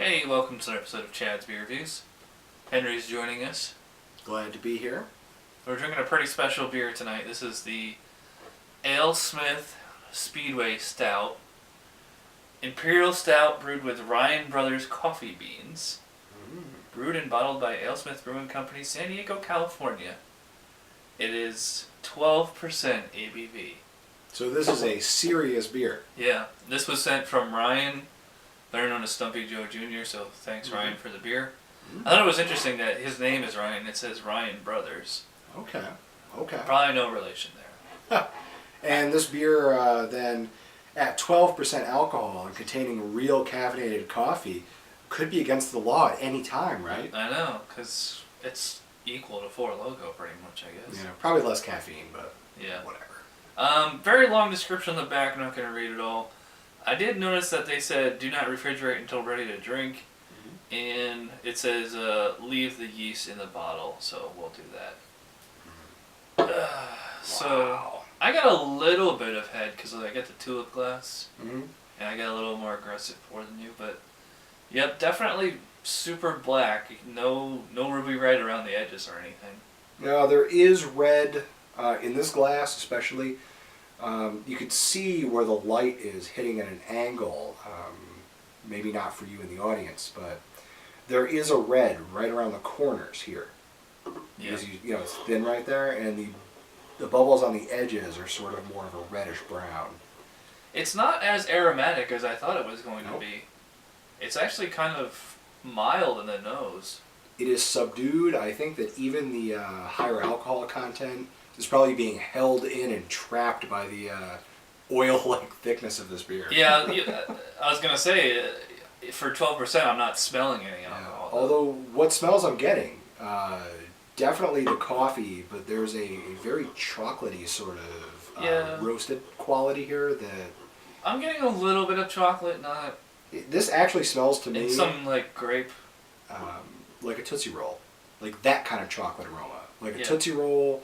Hey, welcome to another episode of Chad's Beer Reviews. Henry's joining us. Glad to be here. We're drinking a pretty special beer tonight. This is the AleSmith Speedway Stout. Imperial Stout brewed with Ryan Brothers coffee beans. Brewed and bottled by AleSmith Brewing Company, San Diego, California. It is 12% ABV. So this is a serious beer. Yeah, this was sent from Ryan, better known as Stumpy Joe Jr., so thanks Ryan for the beer. I thought it was interesting that his name is Ryan. It says Ryan Brothers. Okay. Probably no relation there. And this beer then, at 12% alcohol and containing real caffeinated coffee, could be against the law at any time, right? I know, because it's equal to Four Loko pretty much, I guess. Yeah, probably less caffeine, but yeah. Whatever. Very long description on the back. I'm not going to read it all. I did notice that they said do not refrigerate until ready to drink. And it says leave the yeast in the bottle, so we'll do that. So I got a little bit of head because I got the tulip glass, and I got a little more aggressive pour than you. But yep, definitely super black. No ruby red around the edges or anything. Now there is red in this glass, especially. You could see where the light is hitting at an angle. Maybe not for you in the audience, but there is a red right around the corners here. Yeah. Because you know it's thin right there, and the bubbles on the edges are sort of more of a reddish brown. It's not as aromatic as I thought it was going to be. It's actually kind of mild in the nose. It is subdued. I think that even the higher alcohol content is probably being held in and trapped by the oil-like thickness of this beer. Yeah, I was going to say, for 12%, I'm not smelling any alcohol. Although, what smells I'm getting, definitely the coffee, but there's a very chocolatey sort of roasted quality here that... I'm getting a little bit of chocolate, not... This actually smells to me... And some, like, grape. Like a Tootsie Roll. Like that kind of chocolate aroma. Like a Tootsie Roll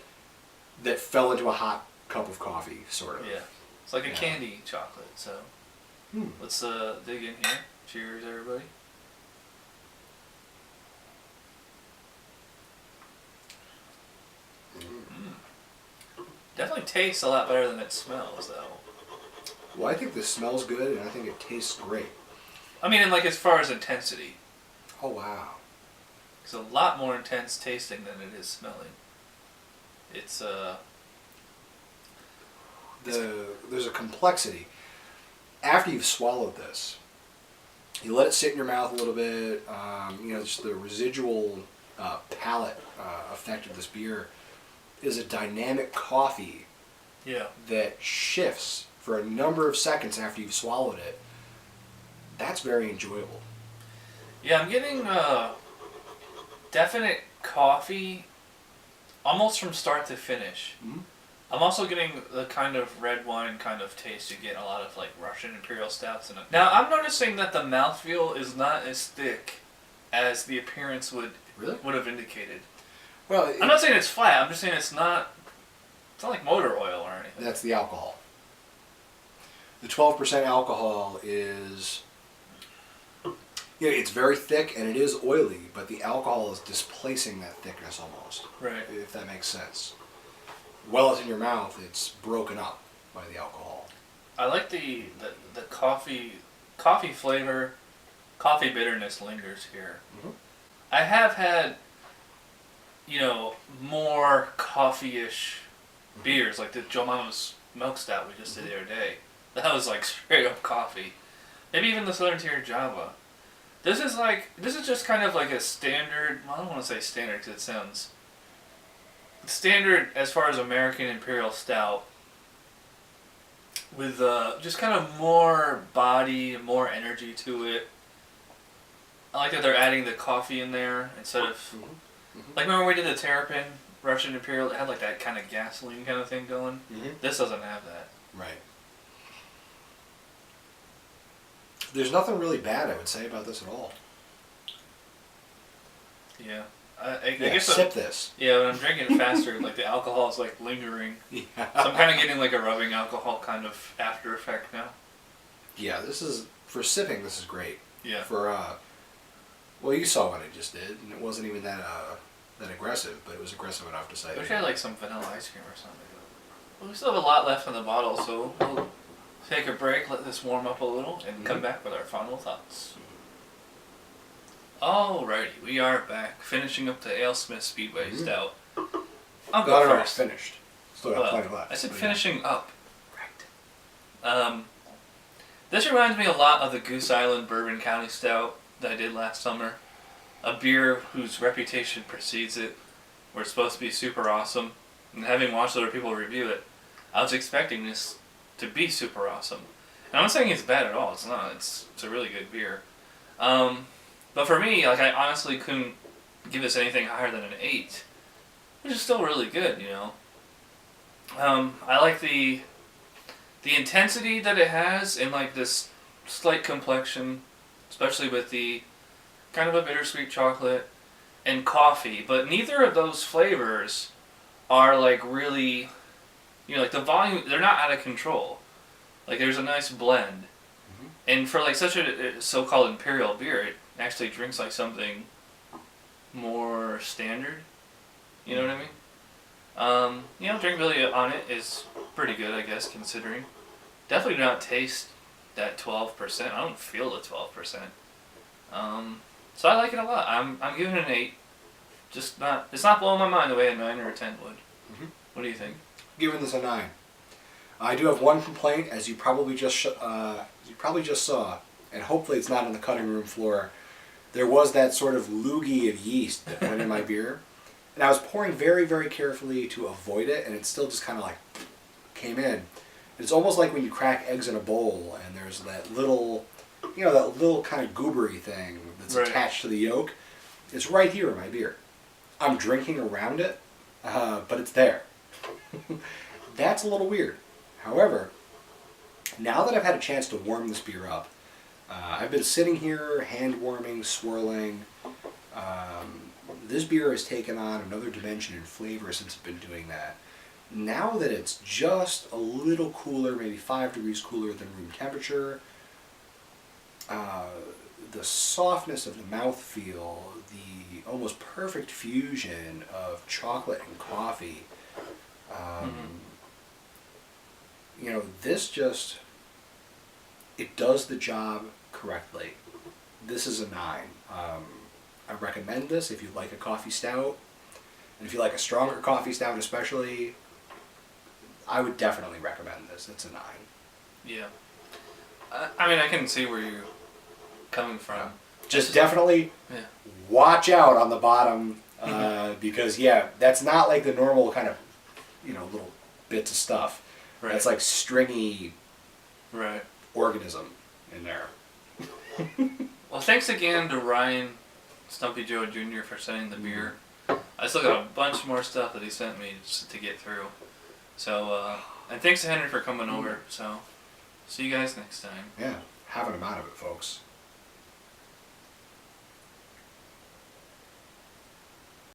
that fell into a hot cup of coffee, sort of. Yeah. It's like a candy chocolate, so... Let's dig in here. Cheers, everybody. Definitely tastes a lot better than it smells, though. Well, I think this smells good, and I think it tastes great. I mean, like, as far as intensity. Oh, wow. It's a lot more intense tasting than it is smelling. It's, There's a complexity. After you've swallowed this, you let it sit in your mouth a little bit, just the residual palate effect of this beer is a dynamic coffee that shifts for a number of seconds after you've swallowed it. That's very enjoyable. Yeah, I'm getting definite coffee almost from start to finish. I'm also getting the kind of red wine kind of taste you get in a lot of like Russian Imperial Stouts. Now, I'm noticing that the mouthfeel is not as thick as the appearance would have indicated. Well, I'm not saying it's flat. I'm just saying it's not like motor oil or anything. That's the alcohol. The 12% alcohol is, it's very thick and it is oily, but the alcohol is displacing that thickness almost. Right. If that makes sense. While it's in your mouth, it's broken up by the alcohol. I like the coffee flavor, coffee bitterness lingers here. I have had, more coffee-ish beers, like the Joe Mama's Milk Stout we just did the other day. That was like straight up coffee. Maybe even the Southern Tier Java. This is just kind of like a standard, well, I don't want to say standard because it sounds... Standard as far as American Imperial Stout with just kind of more body, more energy to it. I like that they're adding the coffee in there instead of... Like remember we did the Terrapin Russian Imperial, it had like that kind of gasoline kind of thing going. This doesn't have that. Right. There's nothing really bad I would say about this at all. Yeah. I guess sip this. Yeah, when I'm drinking it faster, like the alcohol is like lingering. So I'm kind of getting like a rubbing alcohol kind of after effect now. Yeah, this is for sipping. This is great. Yeah. For Well, you saw what I just did, and it wasn't even that aggressive, but it was aggressive enough to say. I wish I had like some vanilla ice cream or something. Well, we still have a lot left in the bottle, so we'll take a break, let this warm up a little, and come back with our final thoughts. Alrighty, we are back, finishing up the AleSmith Speedway Stout. I'll go first. Finished. Still got plenty left. I said finishing up. Right. This reminds me a lot of the Goose Island Bourbon County Stout that I did last summer. A beer whose reputation precedes it, where it's supposed to be super awesome. And having watched other people review it, I was expecting this to be super awesome. And I'm not saying it's bad at all. It's not. It's a really good beer. But for me, like, I honestly couldn't give this anything higher than an 8, which is still really good, you know. I like the intensity that it has and like this slight complexion, especially with the kind of a bittersweet chocolate and coffee. But neither of those flavors are like really, you know, like the volume, they're not out of control. Like there's a nice blend. Mm-hmm. And for like such a so-called imperial beer, it actually drinks like something more standard. You know what I mean? You know, drinkability on it is pretty good, I guess, considering. Definitely do not taste that 12%. I don't feel the 12%. So I like it a lot. I'm giving it an 8. Just not. It's not blowing my mind the way a 9 or a 10 would. Mm-hmm. What do you think? Giving this a 9. I do have one complaint, as you probably just saw, and hopefully it's not on the cutting room floor. There was that sort of loogie of yeast that went in my beer, and I was pouring very, very carefully to avoid it, and it still just kind of like came in. It's almost like when you crack eggs in a bowl, and there's that little, you know, that little kind of goobery thing that's attached to the yolk. It's right here in my beer. I'm drinking around it, but it's there. That's a little weird. However, now that I've had a chance to warm this beer up, I've been sitting here, hand warming, swirling. This beer has taken on another dimension in flavor since I've been doing that. Now that it's just a little cooler, maybe 5 degrees cooler than room temperature, the softness of the mouthfeel, the almost perfect fusion of chocolate and coffee, you know, this just, it does the job correctly. This is a 9. I recommend this if you like a coffee stout, and if you like a stronger coffee stout especially, I would definitely recommend this. It's a 9. Yeah. I mean, I can see where you're coming from. Just definitely watch out on the bottom, because, yeah, that's not like the normal kind of, you know, little bits of stuff. Right. That's like stringy organism in there. Well, thanks again to Ryan Stumpy Joe Jr. for sending the beer. I still got a bunch more stuff that he sent me just to get through. So, and thanks to Henry for coming over. So, see you guys next time. Yeah, have an amount of it, folks.